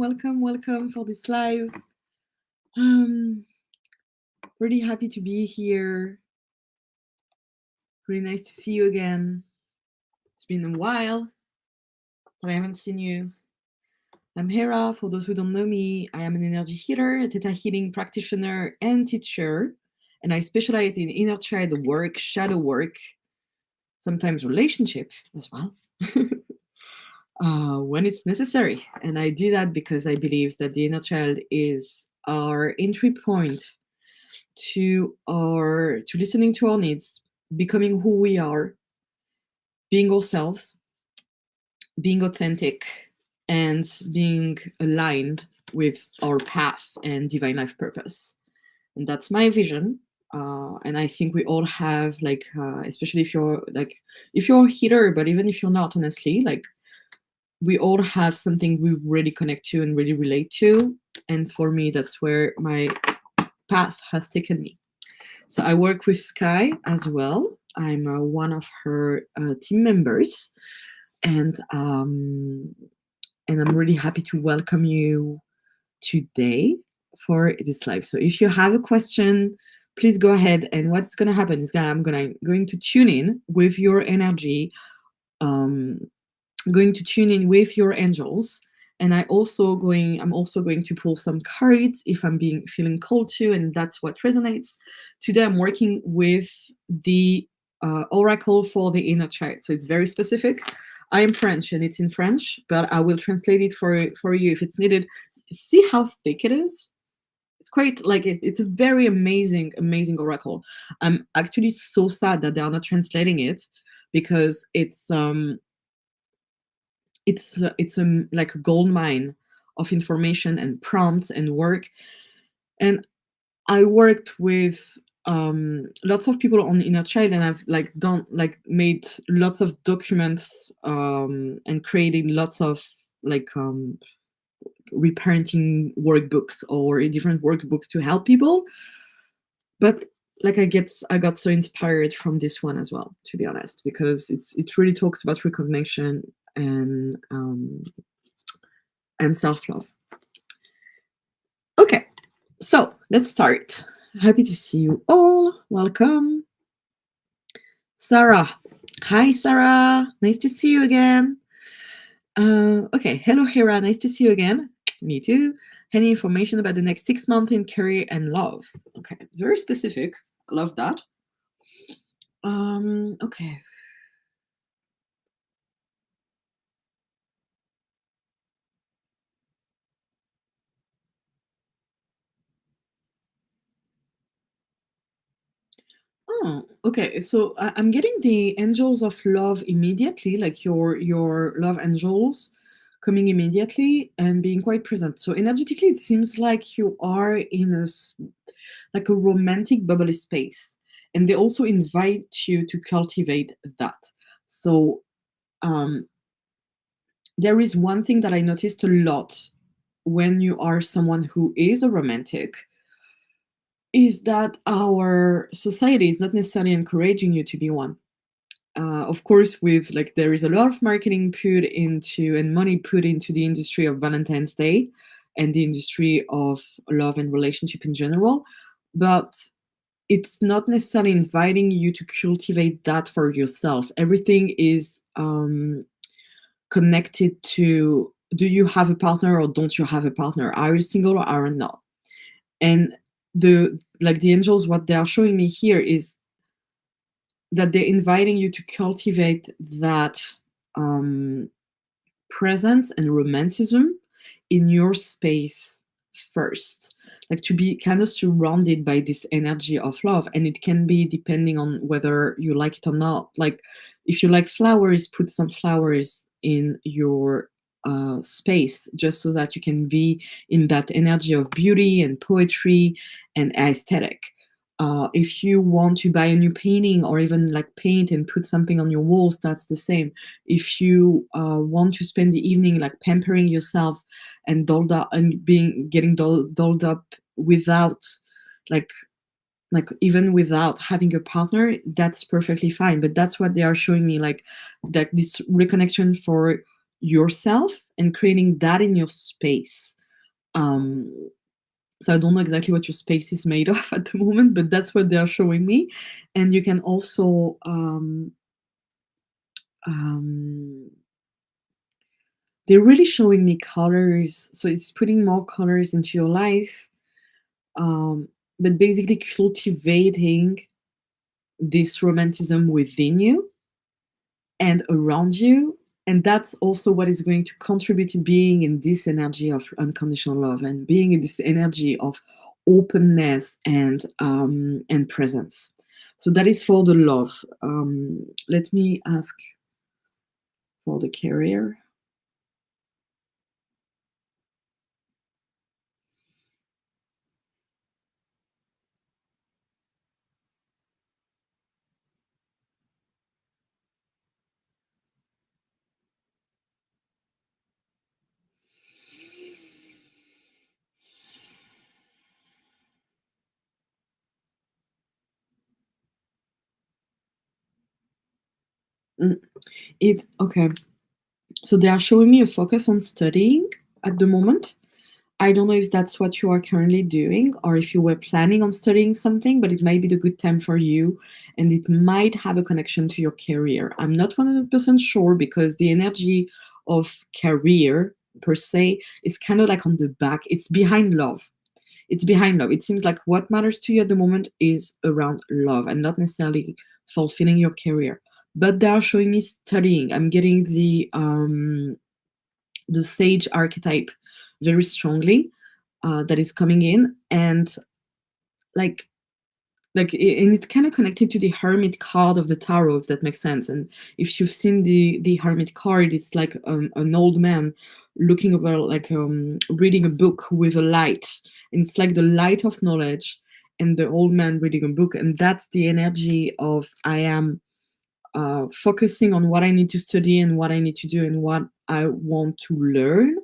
welcome for this live. Really happy to be here. Really nice to see you again. It's been a while, but I haven't seen you. I'm Hera. For those who don't know me, I am an energy healer, a theta healing practitioner and teacher, and I specialize in inner child work, shadow work, sometimes relationship as well. When it's necessary. And I do that because I believe that the inner child is our entry point to listening to our needs, becoming who we are, being ourselves, being authentic, and being aligned with our path and divine life purpose. And that's my vision. And I think we all have, like, especially if you're a healer, but even if you're not, honestly, like, we all have something we really connect to and really relate to. And for me, that's where my path has taken me. So I work with Sky as well. I'm one of her team members, and I'm really happy to welcome you today for this live. So if you have a question, please go ahead. And what's going to happen is I'm going to tune in with your energy. Going to tune in with your angels, and I'm also going to pull some cards if I'm feeling called to, and that's what resonates. Today I'm working with the oracle for the inner child, so it's very specific. I am French and it's in French, but I will translate it for you if it's needed. See how thick it is? It's quite like it's a very amazing oracle. I'm actually so sad that they are not translating it, because it's like a gold mine of information and prompts and work. And I worked with lots of people on inner child, and I've made lots of documents and created lots of reparenting workbooks or different workbooks to help people. But I got so inspired from this one as well, to be honest, because it really talks about recognition and self-love. Okay, so let's start. Happy to see you all. Welcome. Sarah. Hi, Sarah. Nice to see you again. Okay, hello, Hera. Nice to see you again. Me too. Any information about the next 6 months in career and love? Okay, very specific. I love that. Okay. Oh, okay. So I'm getting the angels of love immediately, like your love angels coming immediately and being quite present. So energetically, it seems like you are in a romantic bubbly space, and they also invite you to cultivate that. So there is one thing that I noticed a lot when you are someone who is a romantic, is that our society is not necessarily encouraging you to be one. Of course, with there is a lot of marketing put into and money put into the industry of Valentine's Day and the industry of love and relationship in general, but it's not necessarily inviting you to cultivate that for yourself. Everything is connected to, do you have a partner or don't you have a partner? Are you single or are you not? And the angels, what they are showing me here is that they're inviting you to cultivate that presence and romanticism in your space first, like to be kind of surrounded by this energy of love. And it can be depending on whether you like it or not. Like if you like flowers, put some flowers in your space, just so that you can be in that energy of beauty and poetry and aesthetic. If you want to buy a new painting or even paint and put something on your walls, that's the same. If you want to spend the evening pampering yourself and dolled up and getting dolled up without even without having a partner, that's perfectly fine. But that's what they are showing me, that this reconnection for yourself and creating that in your space. Um, so I don't know exactly what your space is made of at the moment, but that's what they're showing me. And you can also um, they're really showing me colors. So it's putting more colors into your life, um, but basically cultivating this romanticism within you and around you. And that's also what is going to contribute to being in this energy of unconditional love and being in this energy of openness and presence. So that is for the love. Let me ask for the career. Mm, it okay. So they are showing me a focus on studying at the moment. I don't know if that's what you are currently doing or if you were planning on studying something, but it might be the good time for you and it might have a connection to your career. I'm not 100% sure because the energy of career per se is kind of like on the back. It's behind love. It's behind love. It seems like what matters to you at the moment is around love and not necessarily fulfilling your career. But they are showing me studying. I'm getting the sage archetype very strongly that is coming in, and like and it's kind of connected to the hermit card of the tarot, if that makes sense. And if you've seen the hermit card, it's like an old man looking over, like reading a book with a light, and it's like the light of knowledge and the old man reading a book. And that's the energy of I am focusing on what I need to study and what I need to do and what I want to learn,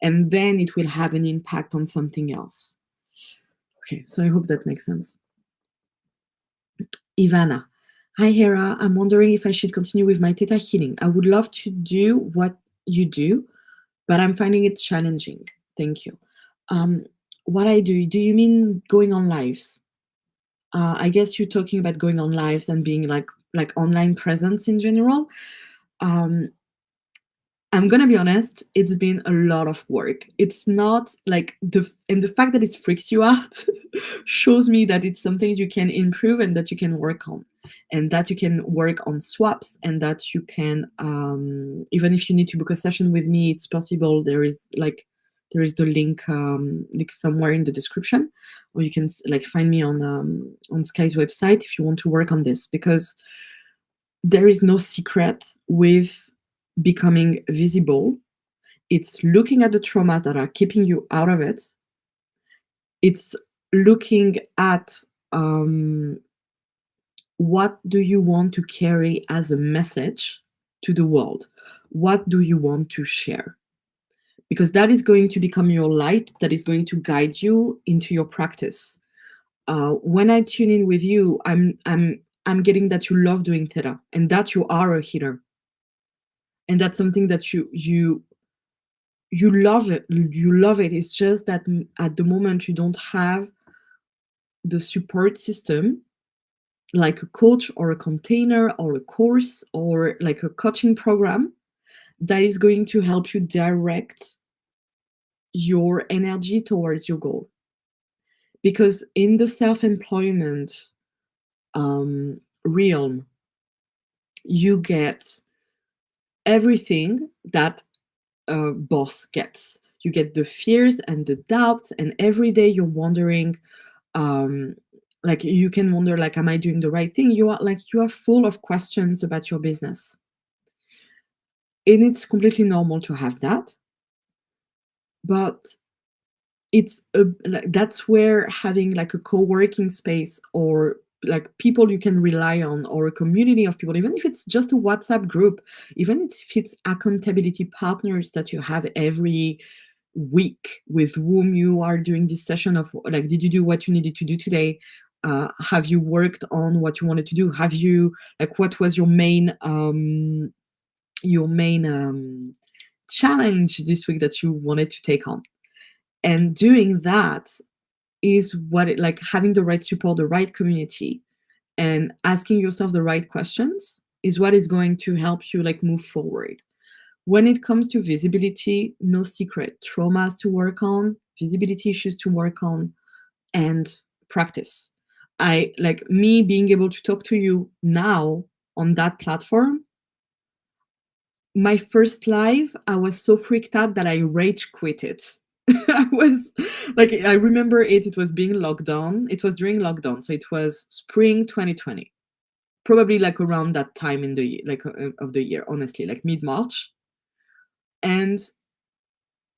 and then it will have an impact on something else. Okay, so I hope that makes sense. Ivana. Hi, Hera. I'm wondering if I should continue with my theta healing. I would love to do what you do, but I'm finding it challenging. Thank you. Um, what I do you mean going on lives? I guess you're talking about going on lives and being like online presence in general. Um, I'm gonna be honest, it's been a lot of work. It's not like the fact that it freaks you out shows me that it's something you can improve and that you can work on. And that you can work on swaps and that you can even if you need to book a session with me, it's possible. There is the link somewhere in the description, or you can like find me on Sky's website if you want to work on this, because there is no secret with becoming visible. It's looking at the traumas that are keeping you out of it. It's looking at what do you want to carry as a message to the world? What do you want to share? Because that is going to become your light, that is going to guide you into your practice. When I tune in with you, I'm getting that you love doing theta and that you are a healer, and that's something that you love it. You love it. It's just that at the moment you don't have the support system, like a coach or a container or a course or like a coaching program that is going to help you direct your energy towards your goal. Because in the self-employment realm, you get everything that a boss gets. You get the fears and the doubts, and every day you're wondering, like you can wonder, like, am I doing the right thing? You are full of questions about your business. And it's completely normal to have that. But that's where having like a co-working space or like people you can rely on, or a community of people, even if it's just a WhatsApp group, even if it's accountability partners that you have every week with whom you are doing this session of like, did you do what you needed to do today? Have you worked on what you wanted to do? Have you, like, what was your main challenge this week that you wanted to take on. And doing that is what it like having the right support, the right community, and asking yourself the right questions is what is going to help you like move forward. When it comes to visibility, no secret, traumas to work on, visibility issues to work on, and practice. I like me being able to talk to you now on that platform. My first live, I was so freaked out that I rage quit it. I was like, I remember it was being locked down. It was during lockdown. So it was spring 2020, probably like around that time in the like of the year, honestly, like mid-March. And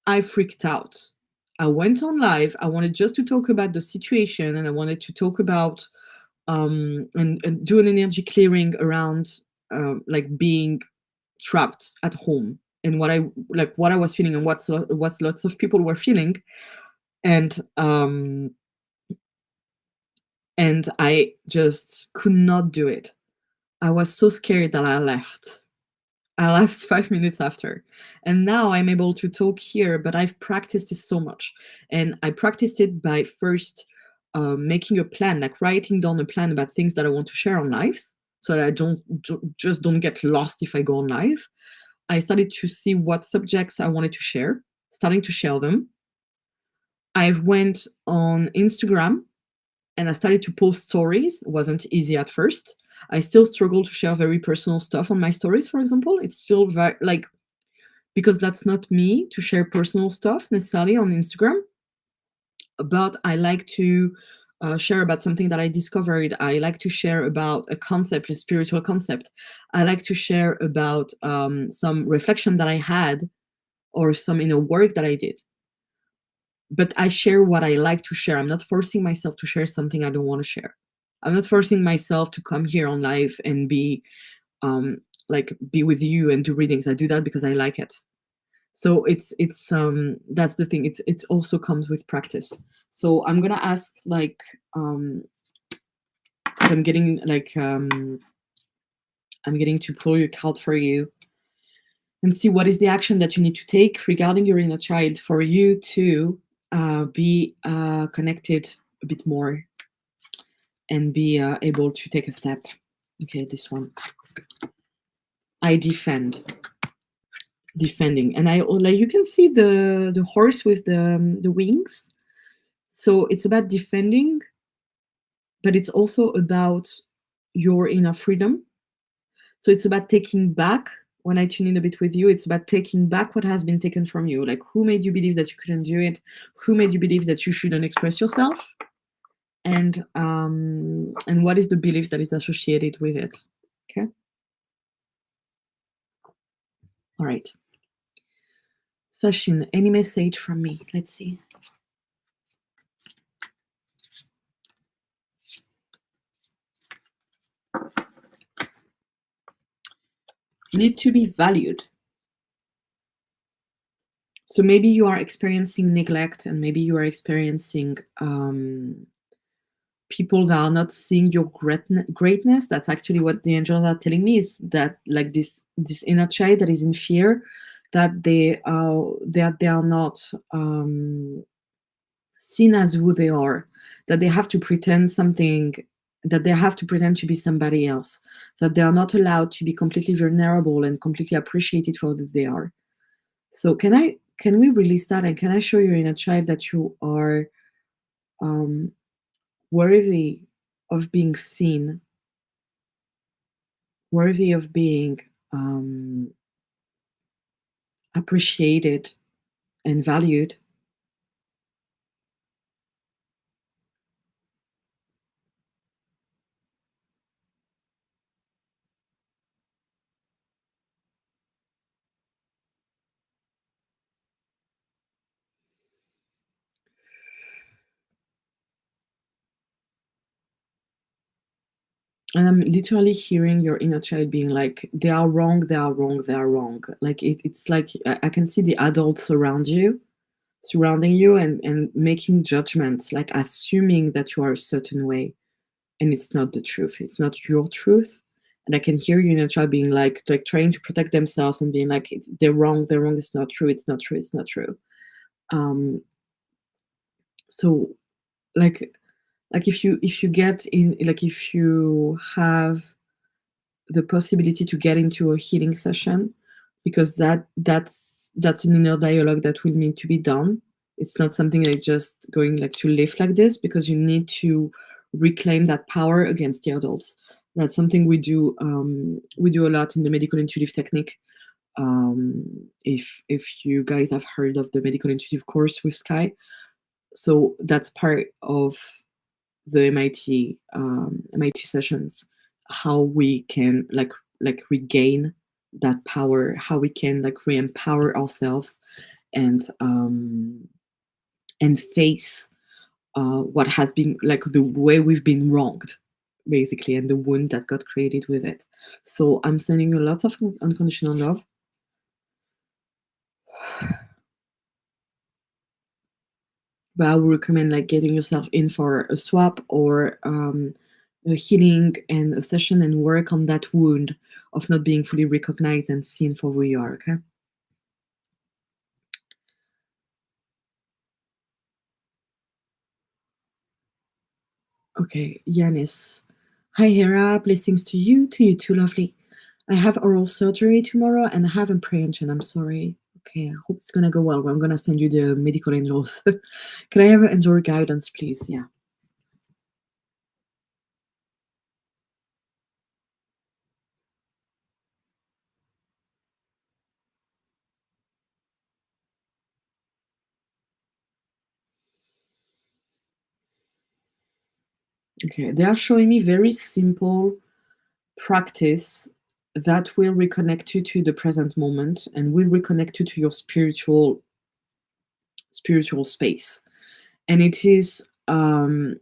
I freaked out. I went on live. I wanted just to talk about the situation and I wanted to talk about and do an energy clearing around like being trapped at home and what I was feeling and what's lots of people were feeling. And and I just could not do it. I was so scared that I left. I left 5 minutes after. And now I'm able to talk here, but I've practiced it so much. And I practiced it by first making a plan, like writing down a plan about things that I want to share on lives so that I just don't get lost if I go on live. I started to see what subjects I wanted to share, starting to share them. I've went on Instagram and I started to post stories. It wasn't easy at first. I still struggle to share very personal stuff on my stories, for example. It's still very like because that's not me to share personal stuff necessarily on Instagram. But I like to share about something that I discovered. I like to share about a concept, a spiritual concept. I like to share about some reflection that I had or some work that I did. But I share what I like to share. I'm not forcing myself to share something I don't want to share. I'm not forcing myself to come here on live and be with you and do readings. I do that because I like it. So it's that's the thing. It's also comes with practice. So I'm gonna ask like 'cause I'm getting to pull your card for you and see what is the action that you need to take regarding your inner child for you to be connected a bit more and be able to take a step. Okay, this one. I defending, and I like you can see the horse with the wings. So it's about defending, but it's also about your inner freedom. So it's about taking back. When I tune in a bit with you, it's about taking back what has been taken from you. Like who made you believe that you couldn't do it? Who made you believe that you shouldn't express yourself? And what is the belief that is associated with it? Okay. All right. Sashin, any message from me? Let's see. You need to be valued. So maybe you are experiencing neglect and maybe you are experiencing people that are not seeing your greatness. That's actually what the angels are telling me, is that like this inner child that is in fear, that they are not seen as who they are, that they have to pretend something, that they have to pretend to be somebody else, that they are not allowed to be completely vulnerable and completely appreciated for who they are. So can we release that, and can I show your inner child that you are worthy of being seen, worthy of being appreciated and valued? And I'm literally hearing your inner child being like, they are wrong, they are wrong, they are wrong. Like it's like I can see the adults surrounding you and making judgments, like assuming that you are a certain way. And it's not the truth. It's not your truth. and I can hear your inner child being like trying to protect themselves and being like, they're wrong, they're wrong, it's not true, it's not true, it's not true. um so like if you get in, like if you have the possibility to get into a healing session, because that's an inner dialogue that will need to be done. It's not something like just going like to live like this, because you need to reclaim that power against the adults. That's something we do a lot in the medical intuitive technique. If you guys have heard of the medical intuitive course with Sky, so that's part of the MIT sessions, how we can like regain that power, how we can like re-empower ourselves, and and face what has been like the way we've been wronged, basically, and the wound that got created with it. So I'm sending you lots of unconditional love. But I would recommend like getting yourself in for a swap or a healing and a session, and work on that wound of not being fully recognized and seen for who you are. Okay. Okay, Yanis. Hi, Hera. Blessings to you too, lovely. I have oral surgery tomorrow and I have apprehension. I'm sorry. Okay, I hope it's gonna go well. I'm gonna send you the medical angels. Can I have an angel guidance, please? Yeah. Okay, they are showing me very simple practice that will reconnect you to the present moment and will reconnect you to your spiritual space. And it is like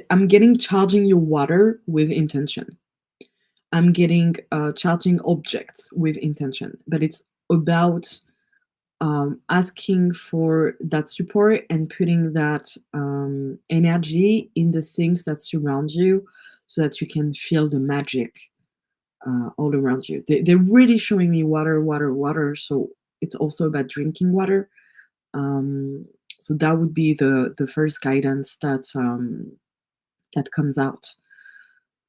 I'm getting charging your water with intention. I'm getting charging objects with intention, but it's about asking for that support and putting that energy in the things that surround you, so that you can feel the magic all around you. They're really showing me water, water, water. So it's also about drinking water. Um, so that would be the first guidance that comes out.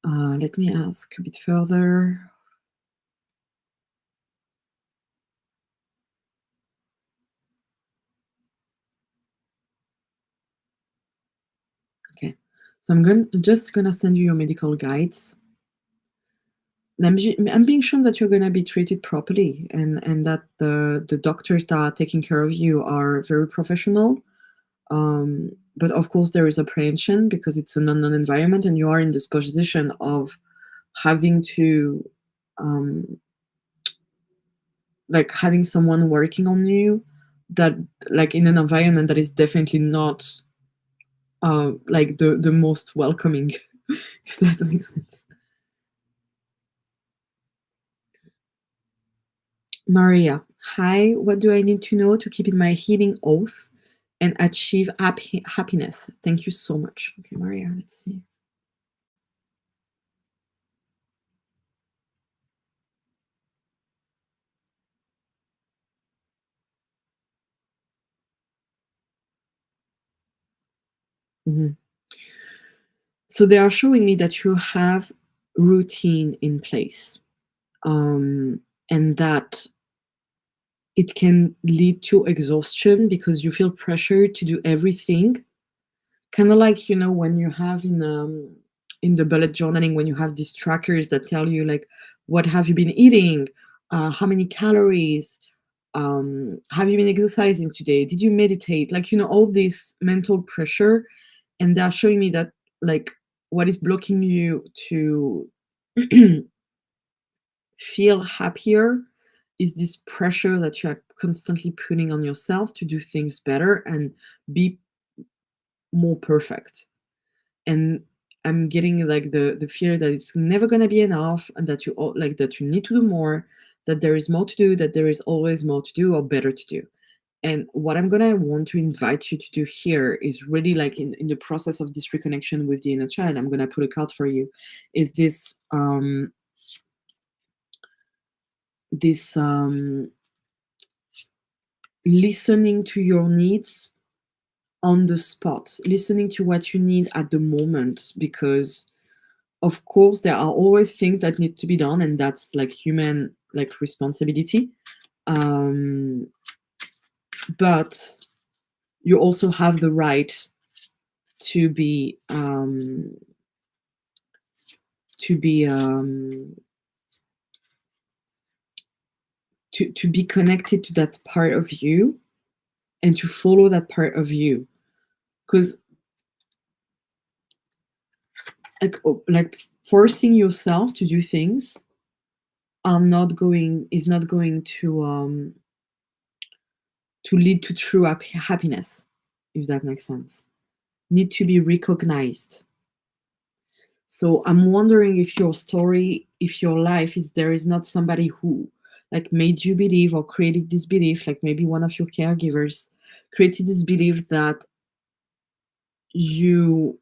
Let me ask a bit further. Okay, so just gonna send you your medical guides. I'm being shown that you're gonna be treated properly, and that the doctors that are taking care of you are very professional. But of course, there is apprehension because it's an unknown environment, and you are in this position of having to, um, like, having someone working on you, that, like, in an environment that is definitely not, like, the most welcoming, if that makes sense. Maria, hi. What do I need to know to keep in my healing oath and achieve happiness? Thank you so much. Okay, Maria, let's see. Mhm. So they are showing me that you have routine in place, um, and that it can lead to exhaustion because you feel pressure to do everything. Kind of like, when you have in the bullet journaling, when you have these trackers that tell you like, what have you been eating, how many calories, have you been exercising today, did you meditate, like, all this mental pressure. And they're showing me that, like, what is blocking you to feel happier is this pressure that you are constantly putting on yourself to do things better and be more perfect. And I'm getting like the fear that it's never going to be enough, and that like that you need to do more, that there is more to do, that there is always more to do or better to do. And what I'm gonna want to invite you to do here is really like in the process of this reconnection with the inner child, I'm gonna put a card for you, is this listening to your needs on the spot, listening to what you need at the moment, because of course there are always things that need to be done, and that's like human like responsibility. um but you also have the right to be to be to be connected to that part of you and to follow that part of you, because like forcing yourself to do things is not going to lead to true happiness, if that makes sense. Need to be recognized. So I'm wondering if your story, if your life is there is not somebody who like made you believe or created this belief, like maybe one of your caregivers created this belief that you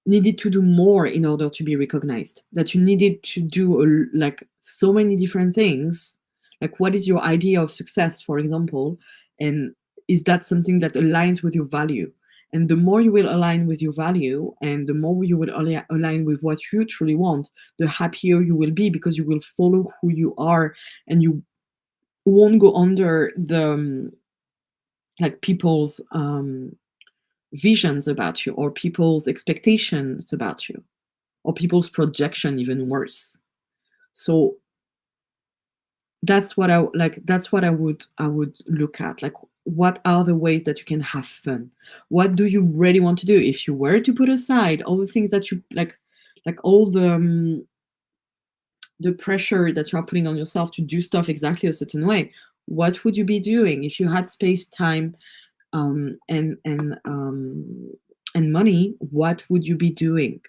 needed to do more in order to be recognized, that you needed to do like so many different things. Like what is your idea of success, for example, and is that something that aligns with your value? And the more you will align with your value and the more you will align with what you truly want, the happier you will be, because you will follow who you are, and you won't go under the like people's visions about you, or people's expectations about you, or people's projection, even worse. So that's what I would look at, like what are the ways that you can have fun? What do you really want to do? If you were to put aside all the things that you like all the pressure that you are putting on yourself to do stuff exactly a certain way, what would you be doing if you had space, time, um and and um and money? What would you be doing?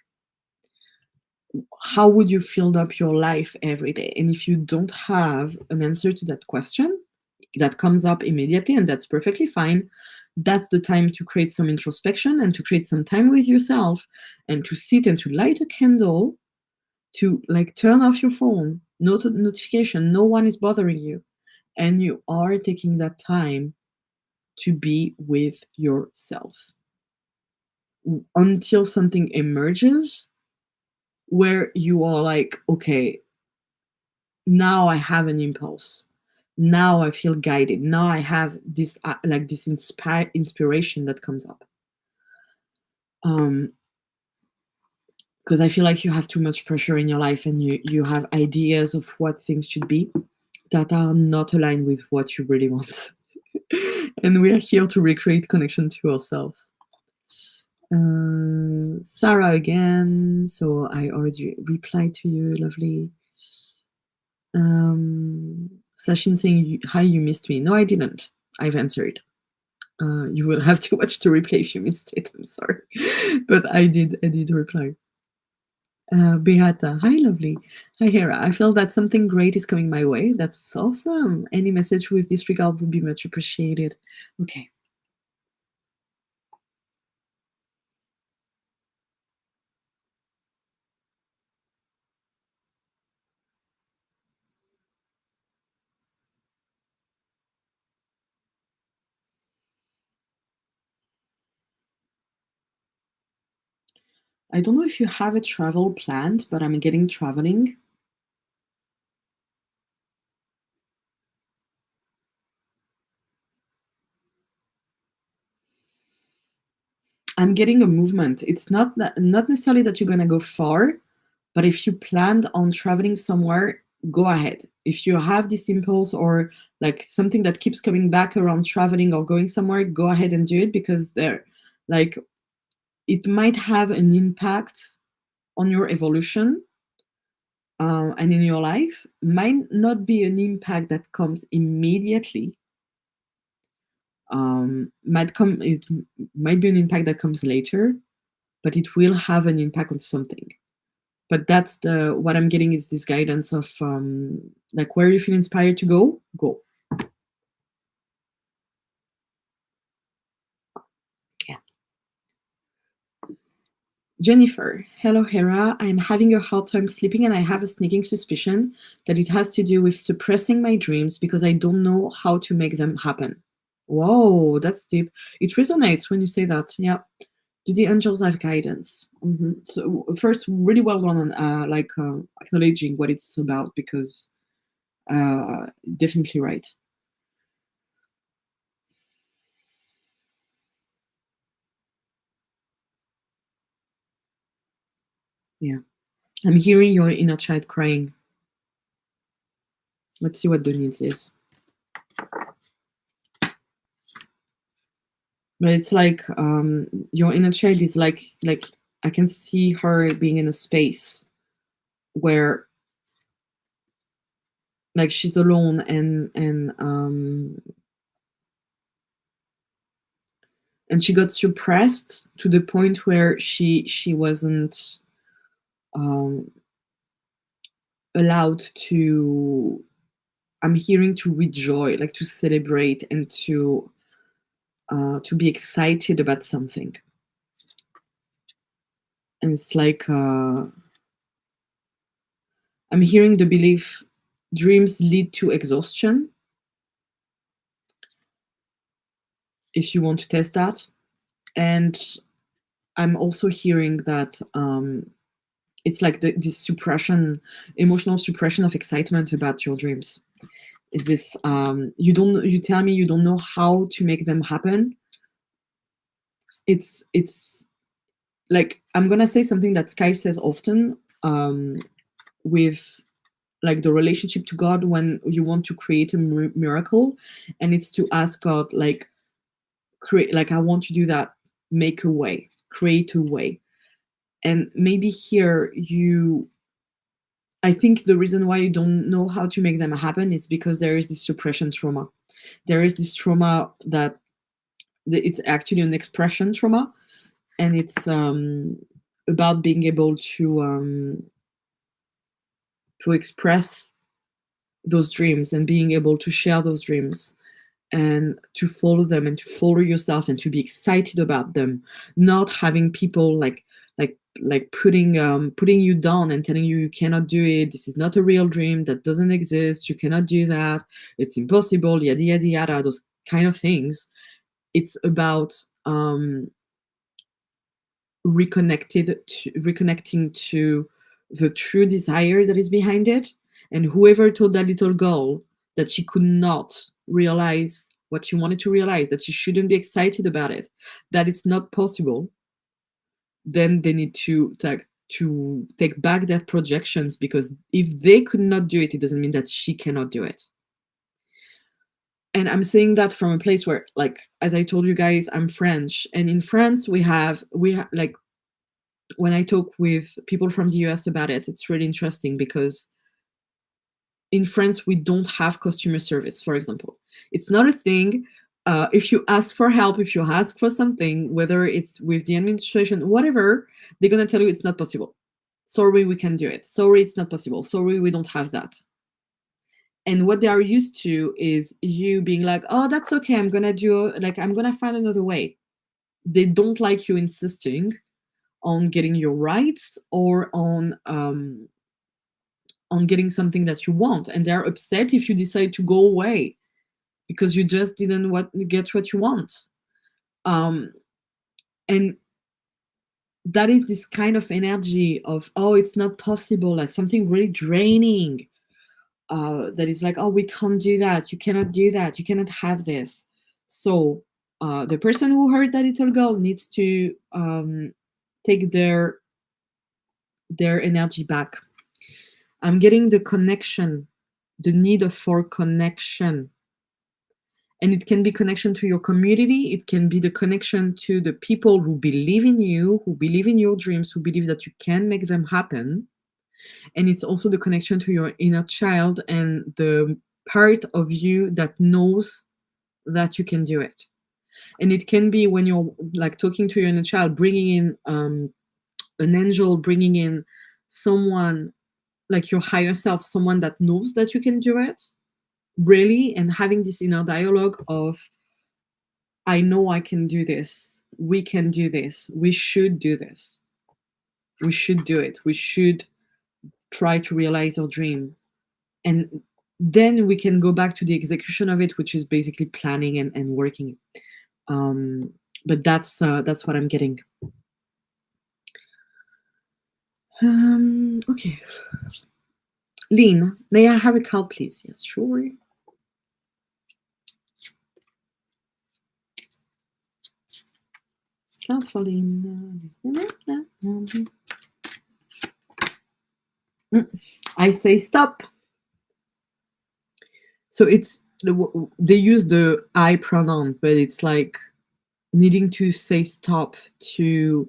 How would you fill up your life every day? And if you don't have an answer to that question that comes up immediately, and that's perfectly fine, that's the time to create some introspection and to create some time with yourself, and to sit and to light a candle, to like turn off your phone, no notification, no one is bothering you, and you are taking that time to be with yourself until something emerges where you are like, okay, now I have an impulse. Now I feel guided. Now I have this like this inspiration that comes up. Um, because I feel like you have too much pressure in your life, and you have ideas of what things should be that are not aligned with what you really want. And we are here to recreate connection to ourselves. Sarah again. So I already replied to you. Lovely. Sashin saying, hi, you missed me. No, I didn't. I've answered. You will have to watch the replay if you missed it. I'm sorry. But I did reply. Beata, hi, lovely. Hi, Hera. I feel that something great is coming my way. That's awesome. Any message with this regard would be much appreciated. Okay. I don't know if you have a travel planned, but I'm getting traveling. I'm getting a movement. It's not necessarily that you're gonna go far, but if you planned on traveling somewhere, go ahead. If you have this impulse or like something that keeps coming back around traveling or going somewhere, go ahead and do it, because there, like, it might have an impact on your evolution, and in your life. Might not be an impact that comes immediately. It might be an impact that comes later, but it will have an impact on something. But that's the what I'm getting is this guidance of like where you feel inspired to go. Jennifer, hello Hera. I'm having a hard time sleeping and I have a sneaking suspicion that it has to do with suppressing my dreams because I don't know how to make them happen. Whoa, that's deep. It resonates when you say that. Yeah. Do the angels have guidance? So first, really well done on acknowledging what it's about because definitely right. Yeah. I'm hearing your inner child crying. Let's see what the needs is. But it's like your inner child is like I can see her being in a space where like she's alone and she got suppressed to the point where she wasn't um allowed to, I'm hearing, to rejoice, like to celebrate and to be excited about something. And it's like I'm hearing the belief dreams lead to exhaustion, if you want to test that. And I'm also hearing that it's like this suppression, emotional suppression of excitement about your dreams. Is this you tell me you don't know how to make them happen. It's like I'm gonna say something that Sky says often with like the relationship to God when you want to create a miracle, and it's to ask God like create, like I want to do that, make a way, create a way. And maybe here you, I think the reason why you don't know how to make them happen is because there is this suppression trauma. There is this trauma that it's actually an expression trauma, and it's about being able to express those dreams and being able to share those dreams and to follow them and to follow yourself and to be excited about them, not having people like putting you down and telling you you cannot do it, this is not a real dream, that doesn't exist, you cannot do that, it's impossible, yada yada yada, those kind of things. It's about reconnecting to the true desire that is behind it. And whoever told that little girl that she could not realize what she wanted to realize, that she shouldn't be excited about it, that it's not possible, then they need to take back their projections, because if they could not do it, it doesn't mean that she cannot do it. And I'm saying that from a place where, like, as I told you guys, I'm French, and in France we have like, when I talk with people from the US about it, it's really interesting because in France, we don't have customer service, for example. It's not a thing. If you ask for help, if you ask for something, whether it's with the administration, whatever, they're going to tell you it's not possible. Sorry, we can do it. Sorry, it's not possible. Sorry, we don't have that. And what they are used to is you being like, oh, that's okay. I'm going to do, like, I'm going to find another way. They don't like you insisting on getting your rights or on getting something that you want, and they're upset if you decide to go away because you just didn't get what you want. um and that is this kind of energy of, oh, it's not possible, like something really draining, that is like, oh, we can't do that, you cannot do that, you cannot have this. So the person who heard that little girl needs to take their energy back. I'm getting the connection, the need for connection. And it can be connection to your community. It can be the connection to the people who believe in you, who believe in your dreams, who believe that you can make them happen. And it's also the connection to your inner child and the part of you that knows that you can do it. And it can be when you're like talking to your inner child, bringing in an angel, bringing in someone like your higher self, someone that knows that you can do it, really, and having this inner dialogue of, I know I can do this, we can do this, we should do this. We should do it. We should try to realize our dream. And then we can go back to the execution of it, which is basically planning and working. But that's what I'm getting. Okay. Lynn, may I have a card, please? Yes, sure. Card for Lynn. I say stop. So it's, they use the I pronoun, but it's like needing to say stop to,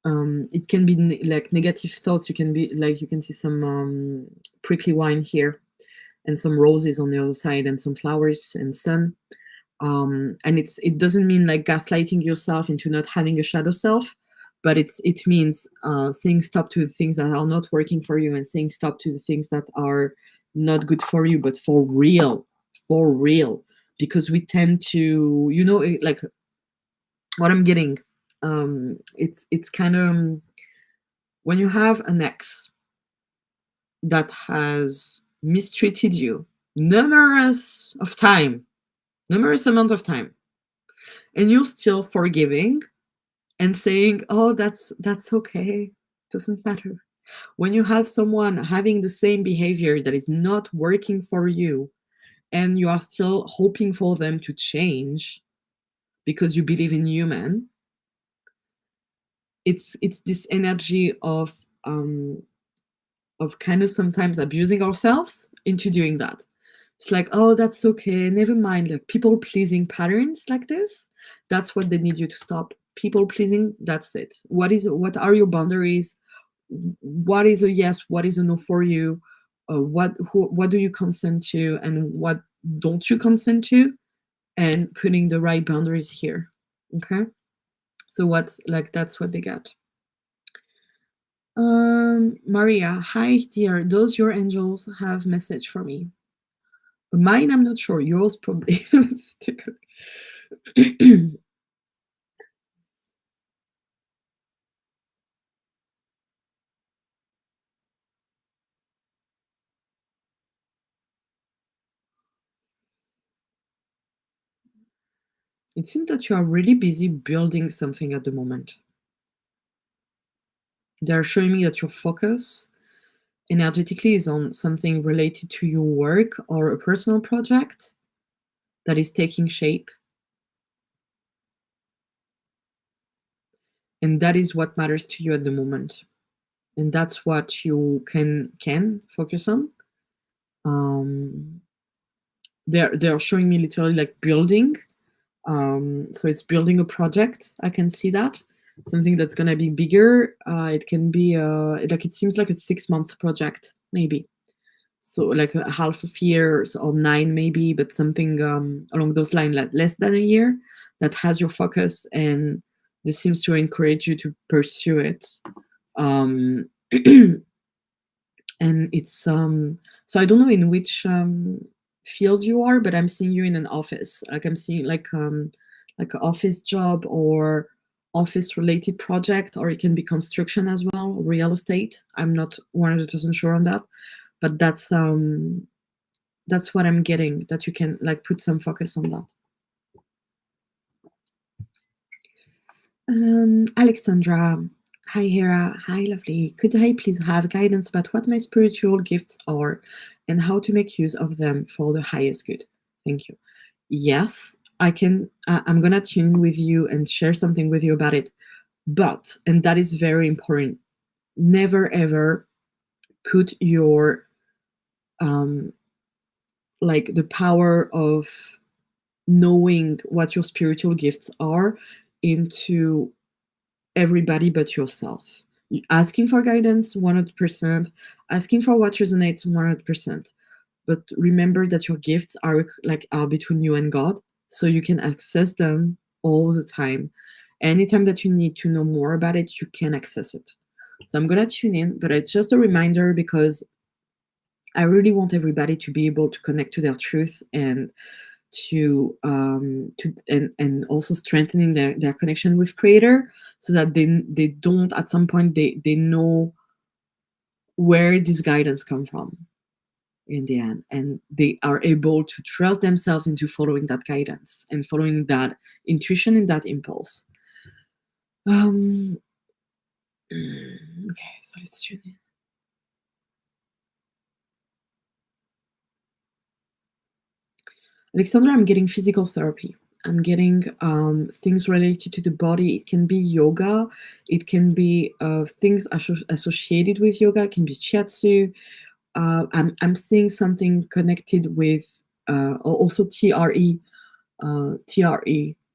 it can be like negative thoughts. You can be like, you can see some prickly wine here and some roses on the other side and some flowers and sun. And it doesn't mean like gaslighting yourself into not having a shadow self, but it means saying stop to the things that are not working for you and saying stop to the things that are not good for you, but for real, because we tend to, like what I'm getting, it's kind of when you have an ex that has mistreated you numerous amount of time, and you're still forgiving and saying, oh, that's okay, doesn't matter. When you have someone having the same behavior that is not working for you, and you are still hoping for them to change because you believe in human, it's this energy of kind of sometimes abusing ourselves into doing that. It's like, oh, that's okay, never mind. Like people pleasing patterns like this, that's what they need you to stop. People pleasing, that's it. What are your boundaries? What is a yes? What is a no for you? What do you consent to, and what don't you consent to? And putting the right boundaries here. Okay. So what's like, that's what they got. Maria, hi dear. Does your angels have message for me? Mine, I'm not sure. Yours, probably. Let's take a look. It seems that you are really busy building something at the moment. They're showing me that your focus energetically is on something related to your work or a personal project that is taking shape. And that is what matters to you at the moment. And that's what you can focus on. They're showing me literally like building. So it's building a project. I can see that. Something that's gonna be bigger. It can be like, it seems like a 6-month project, maybe. So like a half of years or 9 maybe, but something along those lines, like less than a year, that has your focus, and this seems to encourage you to pursue it. Um, and it's so I don't know in which field you are, but I'm seeing you in an office. Like I'm seeing like an office job or office related project, or it can be construction as well, real estate. I'm not 100% sure on that, but that's what I'm getting, that you can like put some focus on that. Alexandra, hi Hera, hi lovely. Could I please have guidance about what my spiritual gifts are and how to make use of them for the highest good? Thank you. Yes, I can. I'm gonna tune in with you and share something with you about it. But, and that is very important, never ever put your like the power of knowing what your spiritual gifts are into everybody but yourself. Asking for guidance 100%, asking for what resonates 100%, but remember that your gifts are between you and God, so you can access them all the time. Anytime that you need to know more about it, you can access it. So I'm gonna tune in, but it's just a reminder because I really want everybody to be able to connect to their truth and and also strengthening their connection with creator, so that they don't, at some point, they know where this guidance come from in the end, and they are able to trust themselves into following that guidance and following that intuition and that impulse. um okay, so let's tune in. Alexandra, I'm getting physical therapy. I'm getting things related to the body. It can be yoga. It can be things associated with yoga. It can be shiatsu. I'm seeing something connected with also TRE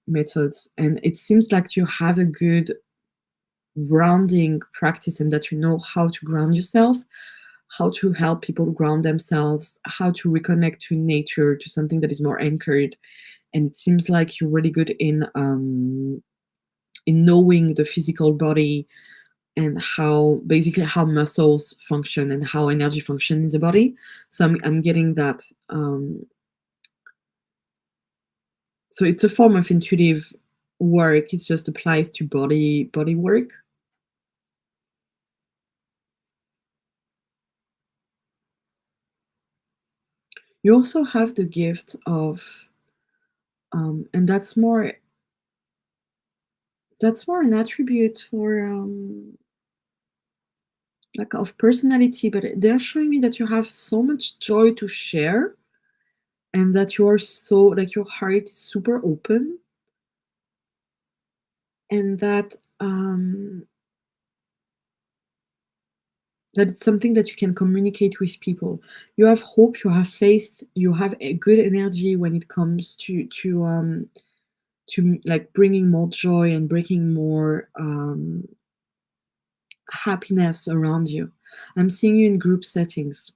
methods, and it seems like you have a good grounding practice, and that you know how to ground yourself, how to help people ground themselves, how to reconnect to nature, to something that is more anchored. And it seems like you're really good in knowing the physical body, and how, basically, how muscles function and how energy functions in the body. So I'm getting that. So it's a form of intuitive work. It just applies to body work. You also have the gift of, and that's more an attribute for, like, of personality, but they're showing me that you have so much joy to share, and that you are so, like, your heart is super open, and that it's something that you can communicate with people. You have hope, you have faith, you have a good energy when it comes to, like, bringing more joy and bringing more happiness around you. I'm seeing you in group settings,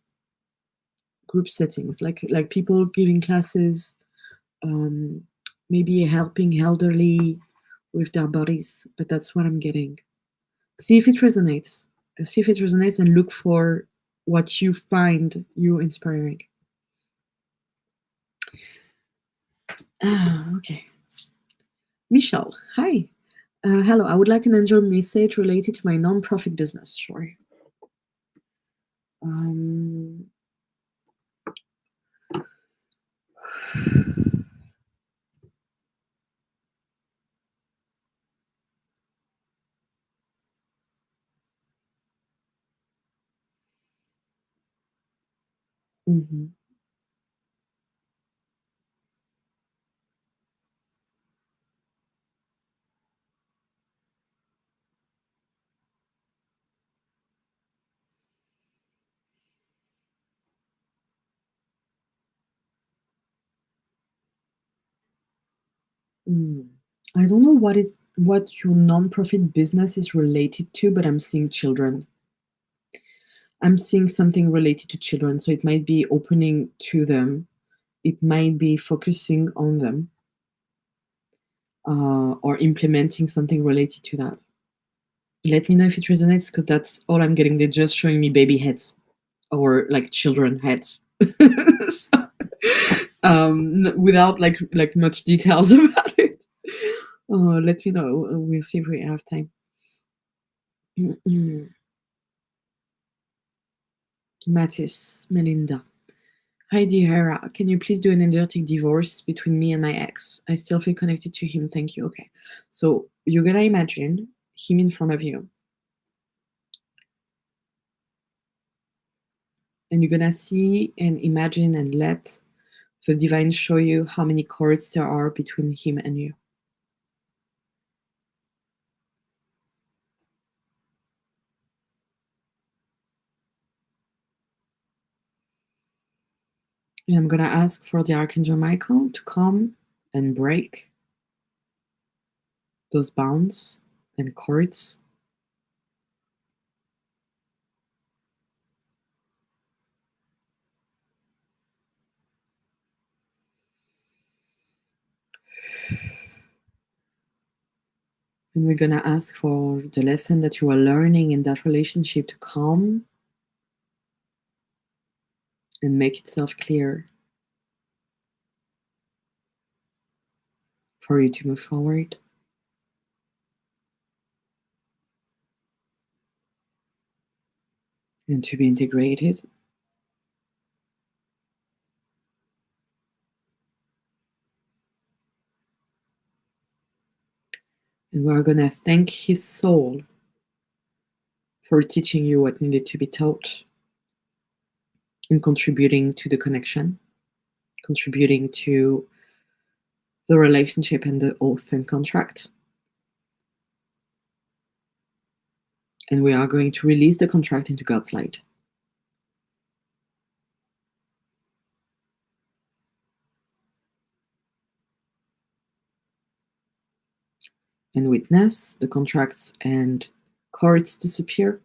like people giving classes, um, maybe helping elderly with their bodies. But that's what I'm getting. See if it resonates. See if it resonates, and look for what you find you inspiring. Okay. Michelle, hi. Hello, I would like an angel message related to my non-profit business. Sure. Um, mhm. Mm. I don't know what your non-profit business is related to, but I'm seeing children. I'm seeing something related to children, so it might be opening to them. It might be focusing on them, or implementing something related to that. Let me know if it resonates, because that's all I'm getting. They're just showing me baby heads, or like children heads. So, without like much details about it. Let me know. We'll see if we have time. Mattis, Melinda. Hi, dear Hera. Can you please do an energetic divorce between me and my ex? I still feel connected to him. Thank you. Okay. So you're gonna imagine him in front of you, and you're gonna see and imagine and let the divine show you how many cords there are between him and you. And I'm gonna ask for the Archangel Michael to come and break those bounds and cords. And we're gonna ask for the lesson that you are learning in that relationship to come and make itself clear. for you to move forward. And to be integrated. And we're going to thank his soul for teaching you what needed to be taught and contributing to the connection, contributing to the relationship and the oath and contract. And we are going to release the contract into God's light. And witness the contracts and cords disappear.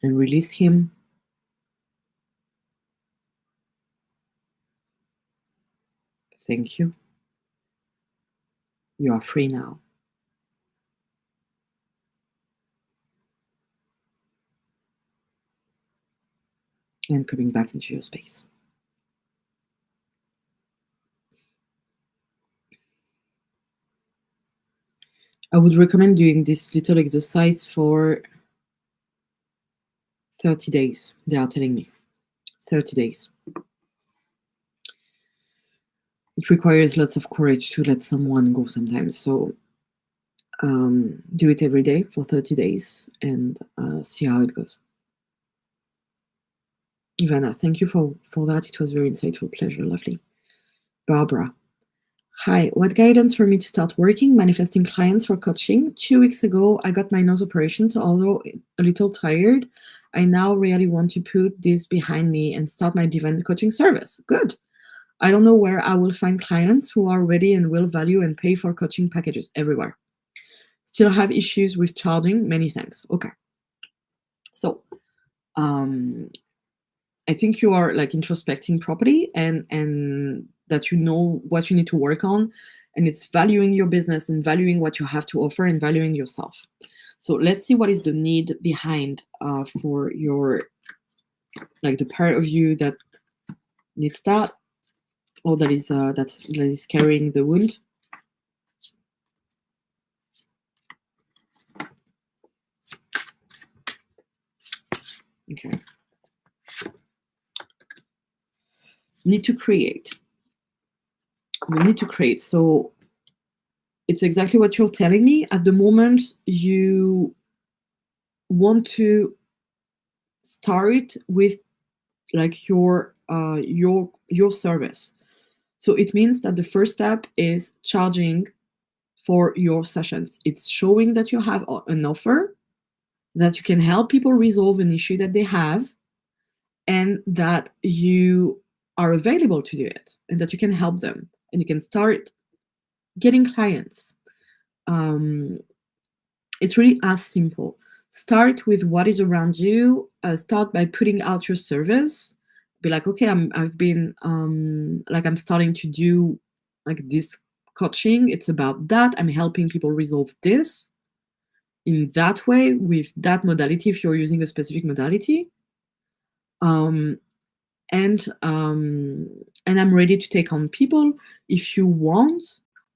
And release him. Thank you. You are free now. And coming back into your space. I would recommend doing this little exercise for 30 days. They are telling me 30 days. It requires lots of courage to let someone go sometimes. So do it every day for 30 days and see how it goes. Ivana, thank you for that. It was very insightful. Pleasure. Lovely. Barbara. Hi, what guidance for me to start working, manifesting clients for coaching? 2 weeks ago, I got my nose operation, so although a little tired, I now really want to put this behind me and start my divine coaching service. Good. I don't know where I will find clients who are ready and will value and pay for coaching packages everywhere. Still have issues with charging. Many thanks. Okay. So, I think you are like introspecting properly and that you know what you need to work on, and it's valuing your business and valuing what you have to offer and valuing yourself. So let's see what is the need behind for your, like the part of you that needs that, or that is carrying the wound. Okay. Need to create. We need to create. So it's exactly what you're telling me. At the moment, you want to start with like your service. So it means that the first step is charging for your sessions. It's showing that you have an offer, that you can help people resolve an issue that they have, and that you are available to do it, and that you can help them, and you can start getting clients. It's really as simple. Start with what is around you. Start by putting out your service. Be like, okay, I'm starting to do like this coaching. It's about that. I'm helping people resolve this in that way with that modality. If you're using a specific modality, and I'm ready to take on people. If you want,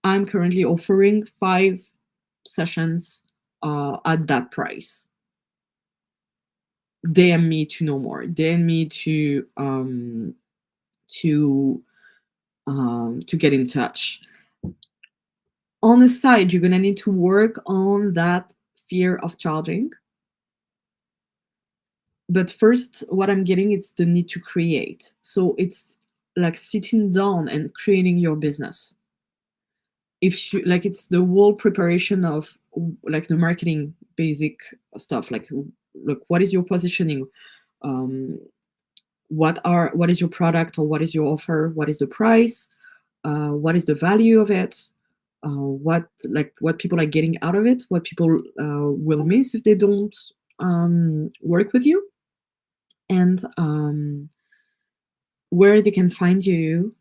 I'm currently offering 5 sessions at that price. DM me to know more. DM me to get in touch. On the side, you're gonna need to work on that fear of charging. But first, what I'm getting is the need to create. So it's like sitting down and creating your business. If you like, it's the whole preparation of like the marketing basic stuff. Like, look, what is your positioning? What is your product, or what is your offer? What is the price? What is the value of it? What people are getting out of it? What people will miss if they don't work with you? And where they can find you,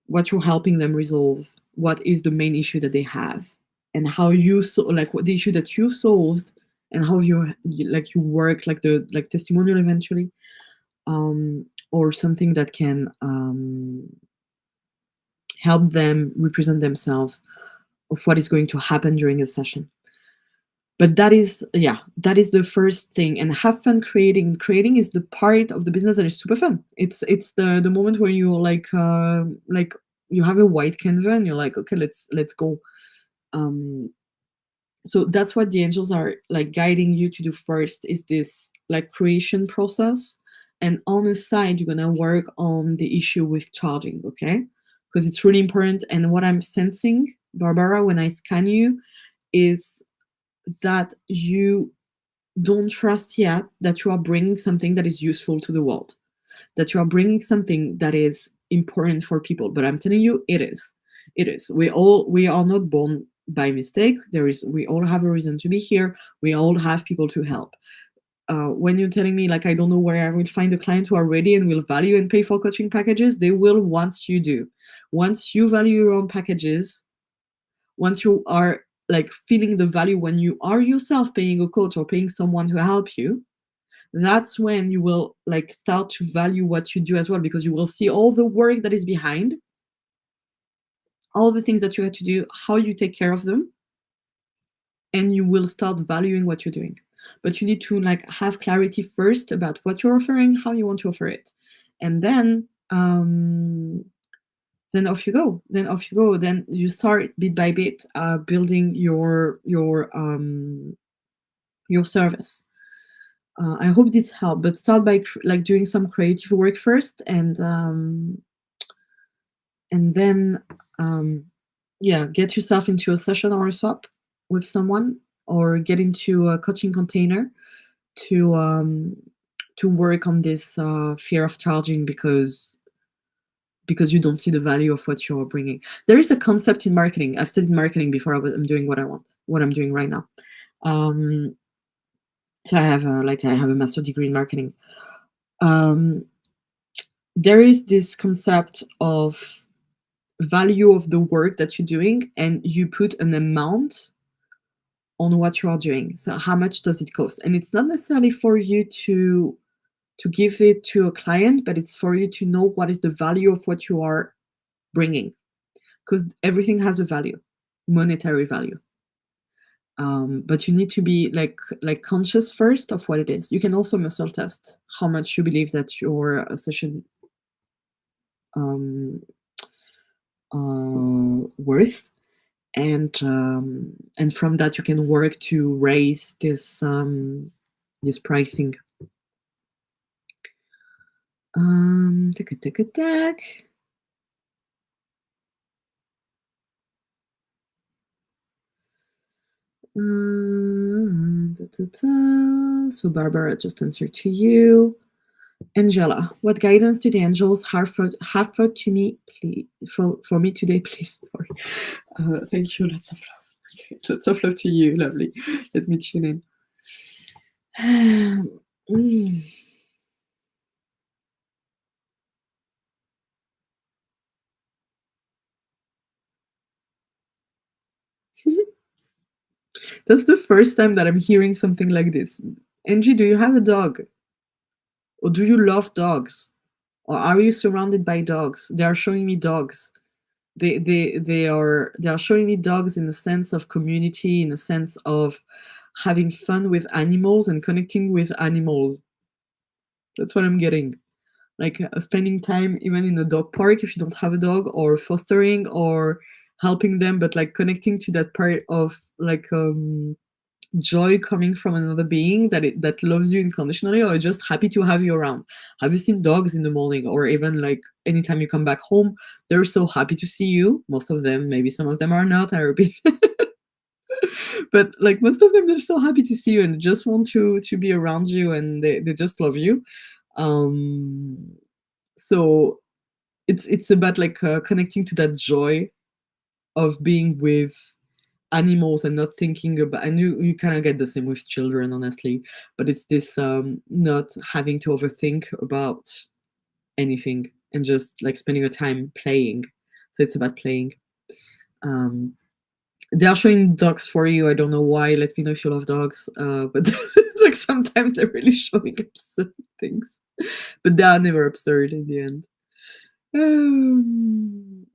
what you're helping them resolve, what is the main issue that they have, and how you what the issue that you solved and how like you work, like the like testimonial eventually, or something that can help them represent themselves of what is going to happen during a session. But that is, yeah, that is the first thing. And have fun creating is the part of the business that is super fun. It's the moment where you like you have a white canvas and you're like, okay, let's go. um so that's what the angels are like guiding you to do first, is this like creation process. And on the side, you're gonna work on the issue with charging, okay? Because it's really important. And what I'm sensing, Barbara, when I scan you, is that you don't trust yet that you are bringing something that is useful to the world, that you are bringing something that is important for people. But I'm telling you, it is we are not born by mistake. We all have a reason to be here. We all have people to help. When you're telling me like, I don't know where I will find a client who are ready and will value and pay for coaching packages, they will once you do. Once you value your own packages, once you are like feeling the value, when you are yourself paying a coach or paying someone to help you, that's when you will like start to value what you do as well, because you will see all the work that is behind, all the things that you had to do, how you take care of them, and you will start valuing what you're doing. But you need to like have clarity first about what you're offering, how you want to offer it, and then off you go. Then you start bit by bit building your service. I hope this helped, but start by like doing some creative work first, and then yeah, get yourself into a session or a swap with someone, or get into a coaching container to work on this fear of charging, because you don't see the value of what you're bringing. There is a concept in marketing. I've studied marketing before I'm doing what I'm doing right now. um so I have a master degree in marketing. um there is this concept of value of the work that you're doing, and you put an amount on what you are doing. So how much does it cost? And it's not necessarily for you to give it to a client, but it's for you to know what is the value of what you are bringing, because everything has a value, monetary value. But you need to be like conscious first of what it is. You can also muscle test how much you believe that your session um, worth, and from that you can work to raise this pricing. Tick, tick. So Barbara just answered to you. Angela, what guidance do the angels have for to me, please, for me today, please? Sorry. Thank you. Lots of love. Okay. Lots of love to you. Lovely. Let me tune in. That's the first time that I'm hearing something like this. Angie, do you have a dog? Or do you love dogs? Or are you surrounded by dogs? They are showing me dogs. They are showing me dogs in a sense of community, in a sense of having fun with animals and connecting with animals. That's what I'm getting. Like spending time even in a dog park if you don't have a dog, or fostering, or helping them, but like connecting to that part of like joy coming from another being that loves you unconditionally, or just happy to have you around. Have you seen dogs in the morning, or even like anytime you come back home, they're so happy to see you? Most of them, maybe some of them are not, I repeat. But like most of them, they're so happy to see you and just want to be around you, and they just love you. So it's about like connecting to that joy of being with animals and not thinking about, and you kind of get the same with children, honestly, but it's this not having to overthink about anything, and just like spending your time playing. So it's about playing. um They are showing dogs for you. I don't know why. Let me know if you love dogs. But like sometimes they're really showing absurd things, but they are never absurd in the end. Um,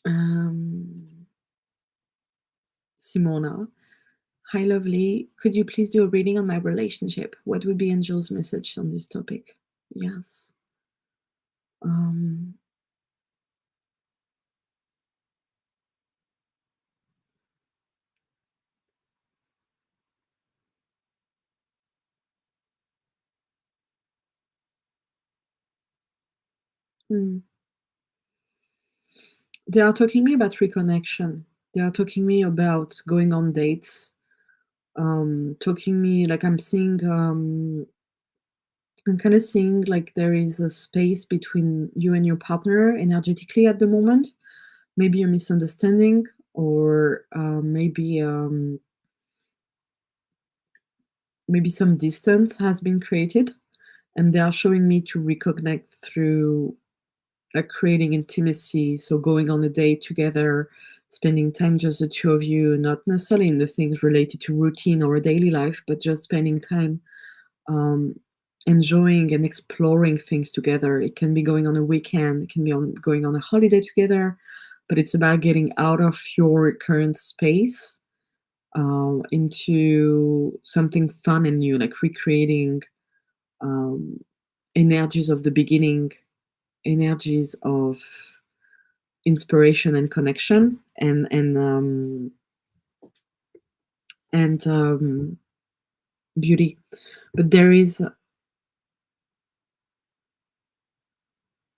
um, Simona, hi, lovely. Could you please do a reading on my relationship? What would be Angel's message on this topic? Yes. Um, hmm. They are talking me about reconnection. They are talking me about going on dates. Talking me like I'm kind of seeing like there is a space between you and your partner energetically at the moment. Maybe a misunderstanding, or maybe some distance has been created, and they are showing me to reconnect through like creating intimacy. So going on a date together, spending time just the two of you, not necessarily in the things related to routine or a daily life, but just spending time, um, enjoying and exploring things together. It can be going on a weekend, it can be going on a holiday together, but it's about getting out of your current space, into something fun and new, like recreating, um, energies of the beginning, energies of inspiration and connection, and beauty. But there is,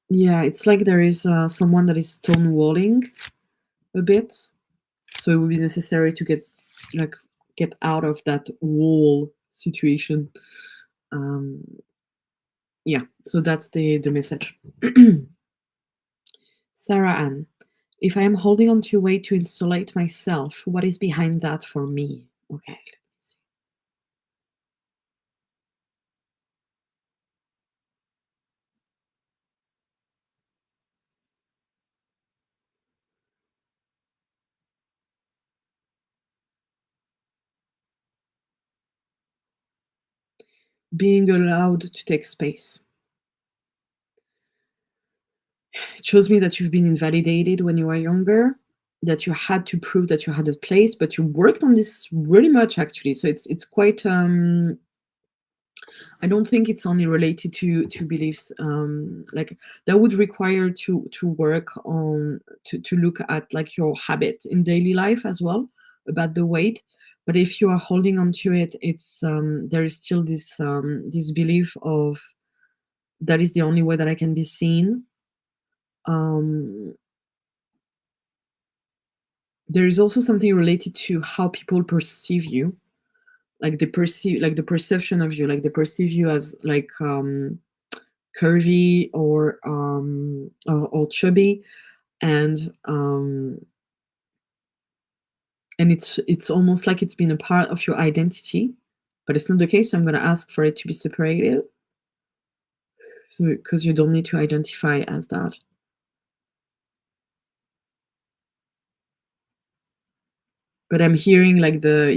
yeah, it's like there is, someone that is stonewalling a bit. So it would be necessary to like get out of that wall situation. Um, yeah, so that's the message. Sarah Ann, if I am holding on to a way to insulate myself, what is behind that for me? Okay, let me see. Being allowed to take space. It shows me that you've been invalidated when you were younger, that you had to prove that you had a place, but you worked on this really much actually. So it's quite, I don't think it's only related to beliefs. Like that would require to work on, to look at like your habit in daily life as well, about the weight. But if you are holding on to it, it's, there is still this belief of that is the only way that I can be seen. Um, there is also something related to how people perceive you, like the perception of you, like they perceive you as like, curvy or chubby, and it's almost like it's been a part of your identity, but it's not the case. So I'm going to ask for it to be separated, so because you don't need to identify as that. But I'm hearing like the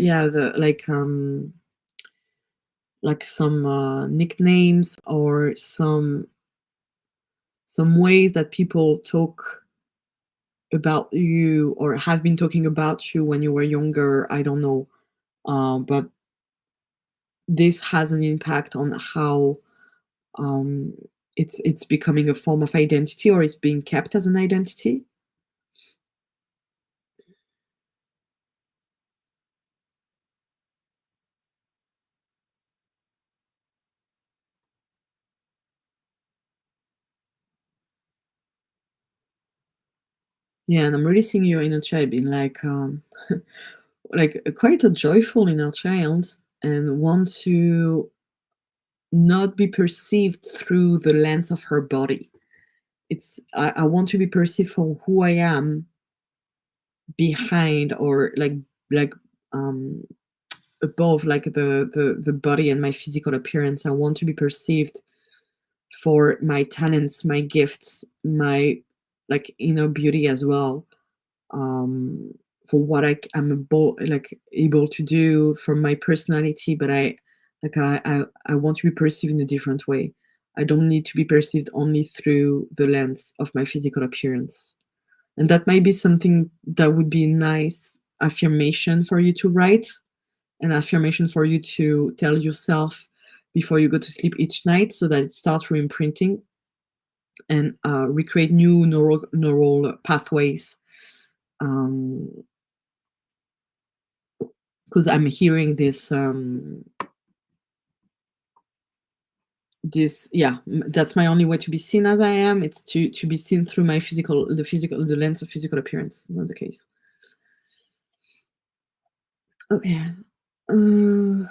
like some, nicknames, or some ways that people talk about you or have been talking about you when you were younger. I don't know, but this has an impact on how, um, it's becoming a form of identity, or it's being kept as an identity. Yeah, and I'm really seeing your inner child being like, like quite a joyful inner child, and want to not be perceived through the lens of her body. It's, I want to be perceived for who I am, behind, or like um above, like the body and my physical appearance. I want to be perceived for my talents, my gifts, my like inner beauty as well, um, for what I'm able to do for my personality. But I want to be perceived in a different way. I don't need to be perceived only through the lens of my physical appearance. And that might be something that would be a nice affirmation for you to write, an affirmation for you to tell yourself before you go to sleep each night, so that it starts reimprinting and recreate new neural pathways. Um, because I'm hearing this, yeah, that's my only way to be seen as I am. It's to be seen through my the lens of physical appearance. Not the case. Okay. Uh,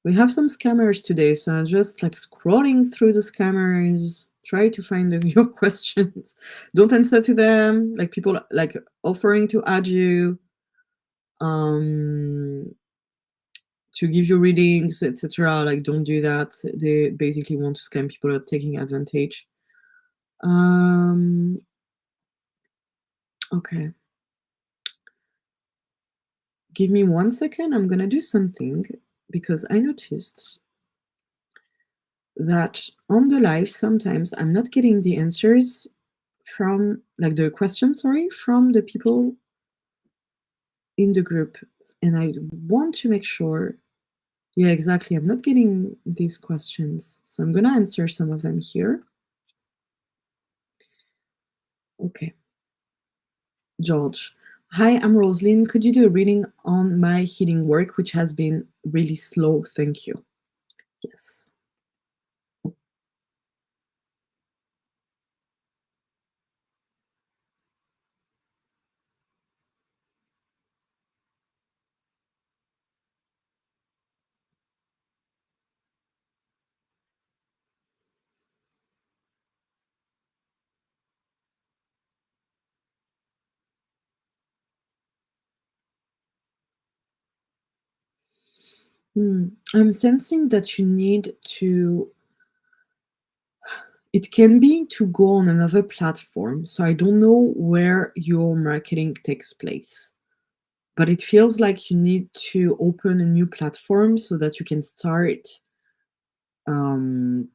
we have some scammers today, so I'm just like scrolling through the scammers, try to find your questions. Don't answer to them. Like people like offering to add you, um, to give you readings, etc. Like don't do that. They basically want to scam people are taking advantage. Um, okay. Give me 1 second. I'm gonna do something because I noticed that on the live sometimes I'm not getting the answers from like the questions, sorry, from the people in the group. And I want to make sure, yeah, exactly. I'm not getting these questions. So I'm gonna answer some of them here. Okay. George. Hi, I'm Rosalind. Could you do a reading on my healing work, which has been really slow? Thank you. Yes. I'm sensing that you need to, it can be to go on another platform. So I don't know where your marketing takes place, but it feels like you need to open a new platform so that you can start um,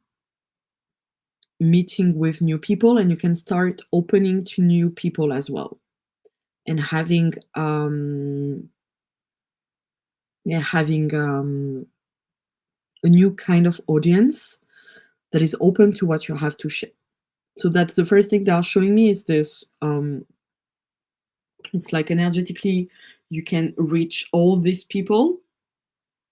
meeting with new people and you can start opening to new people as well and having a new kind of audience that is open to what you have to share. So that's the first thing they are showing me is this. It's like energetically, you can reach all these people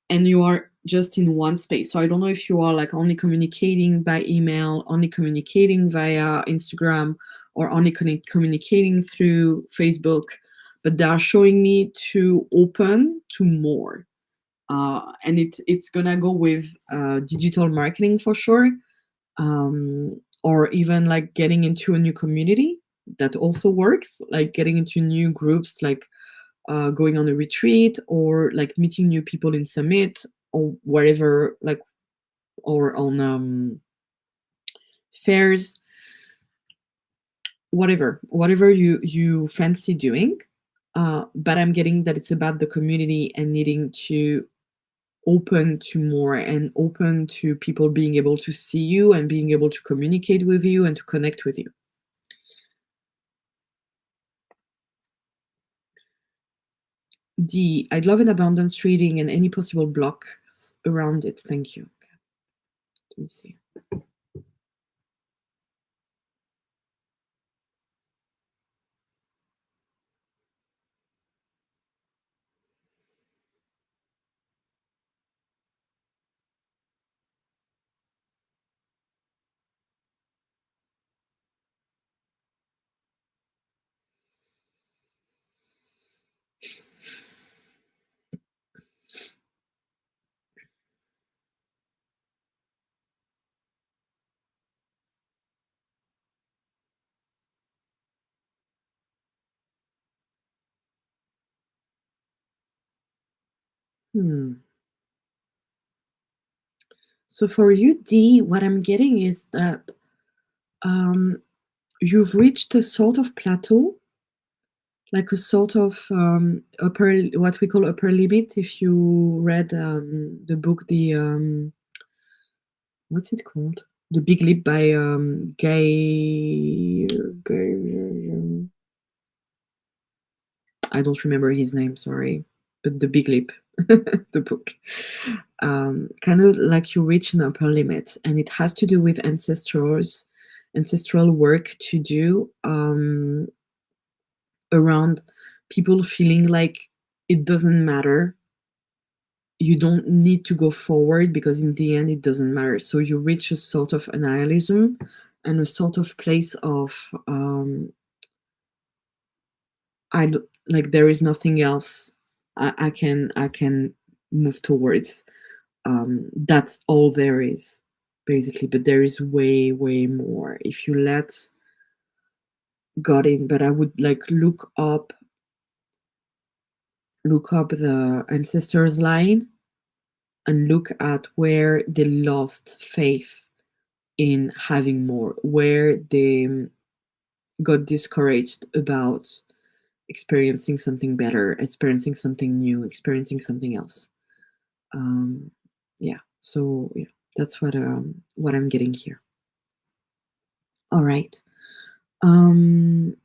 and you are just in one space. So I don't know if you are like only communicating by email, only communicating via Instagram, or only communicating through Facebook, but they are showing me to open to more. And it's gonna go with digital marketing for sure, or even like getting into a new community that also works, like getting into new groups, like going on a retreat or like meeting new people in summit or wherever, like, or on fairs, whatever you fancy doing. But I'm getting that it's about the community and needing to open to more and open to people being able to see you and being able to communicate with you and to connect with you. D, I'd love an abundance reading and any possible blocks around it. Thank you. Okay, let me see. Hmm. So for you, D, what I'm getting is that um, you've reached a sort of plateau, like a sort of upper, what we call upper limit. If you read the book, what's it called? The Big Leap by I don't remember his name, sorry, but The Big Leap, the book. Kind of like you reach an upper limit, and it has to do with ancestral work to do around people feeling like it doesn't matter. You don't need to go forward because in the end it doesn't matter. So you reach a sort of nihilism and a sort of place of like there is nothing else I can move towards. That's all there is, basically. But there is way, way more if you let God in. But I would like look up the ancestors line and look at where they lost faith in having more, where they got discouraged about experiencing something better, experiencing something new, experiencing something else. Um, yeah. So yeah, that's what I'm getting here. All right. Um,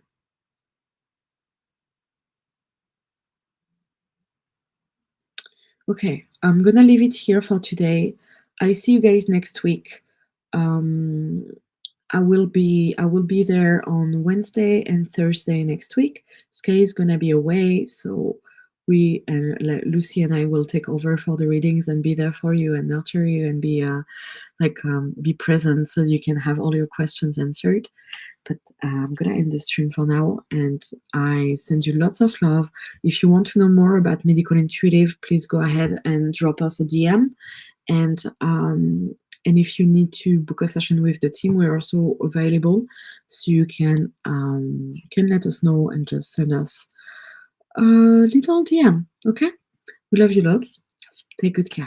okay, I'm gonna leave it here for today. I see you guys next week. Um, I will be there on Wednesday and Thursday next week. Sky is gonna be away, so we and Lucy and I will take over for the readings and be there for you and nurture you and be present so you can have all your questions answered. But I'm gonna end the stream for now, and I send you lots of love. If you want to know more about Medical Intuitive, please go ahead and drop us a DM. And if you need to book a session with the team, we're also available, so you can let us know and just send us a little DM. Okay, we love you lots. Take good care.